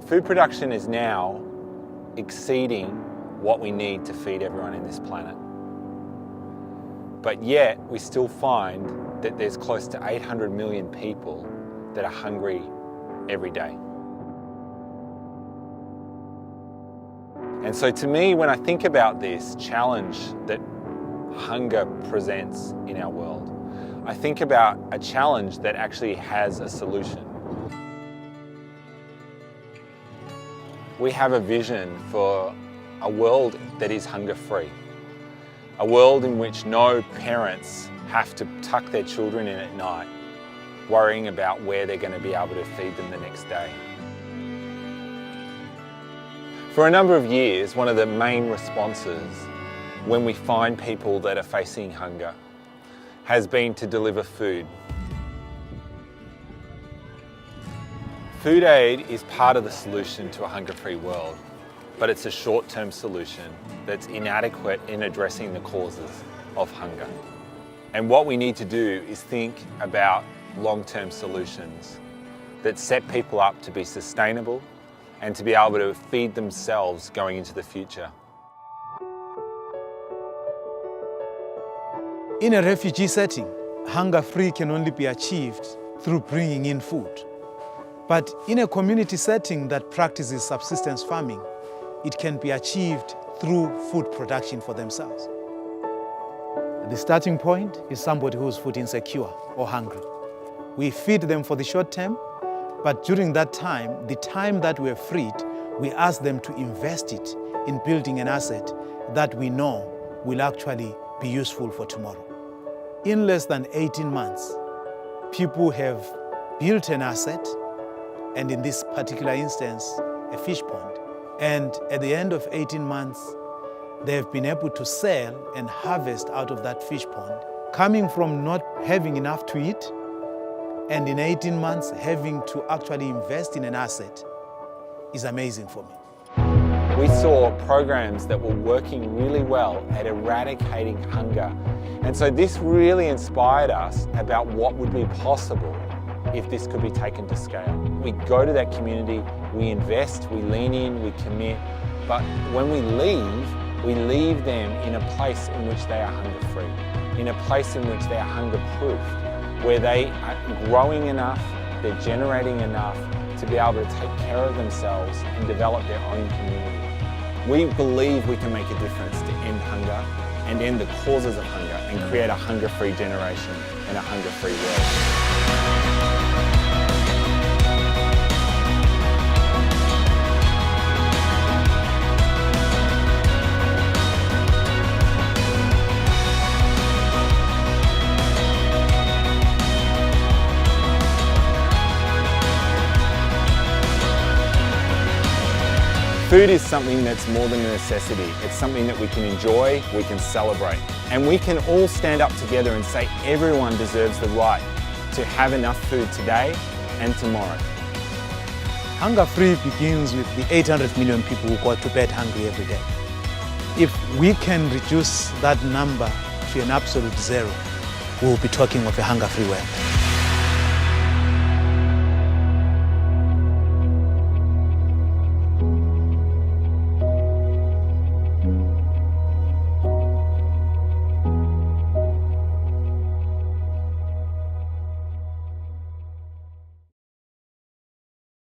Food production is now exceeding what we need to feed everyone in this planet. But yet, we still find that there's close to 800 million people that are hungry every day. And so to me, when I think about this challenge that hunger presents in our world, I think about a challenge that actually has a solution. We have a vision for a world that is hunger-free. A world in which no parents have to tuck their children in at night, worrying about where they're going to be able to feed them the next day. For a number of years, one of the main responses when we find people that are facing hunger has been to deliver food. Food aid is part of the solution to a hunger-free world, but it's a short-term solution that's inadequate in addressing the causes of hunger. And what we need to do is think about long-term solutions that set people up to be sustainable and to be able to feed themselves going into the future. In a refugee setting, hunger-free can only be achieved through bringing in food. But in a community setting that practices subsistence farming, it can be achieved through food production for themselves. The starting point is somebody who is food insecure or hungry. We feed them for the short term, but during that time, the time that we're freed, we ask them to invest it in building an asset that we know will actually be useful for tomorrow. In less than 18 months, people have built an asset, and in this particular instance, a fish pond. And at the end of 18 months, they have been able to sell and harvest out of that fish pond, coming from not having enough to eat, and in 18 months, having to actually invest in an asset is amazing for me. We saw programs that were working really well at eradicating hunger. And so this really inspired us about what would be possible if this could be taken to scale. We go to that community, we invest, we lean in, we commit, but when we leave them in a place in which they are hunger-free, in a place in which they are hunger-proof, where they are growing enough, they're generating enough to be able to take care of themselves and develop their own community. We believe we can make a difference to end hunger and end the causes of hunger and create a hunger-free generation and a hunger-free world. Food is something that's more than a necessity. It's something that we can enjoy, we can celebrate. And we can all stand up together and say everyone deserves the right to have enough food today and tomorrow. Hunger-free begins with the 800 million people who go to bed hungry every day. If we can reduce that number to an absolute zero, we'll be talking of a hunger-free world.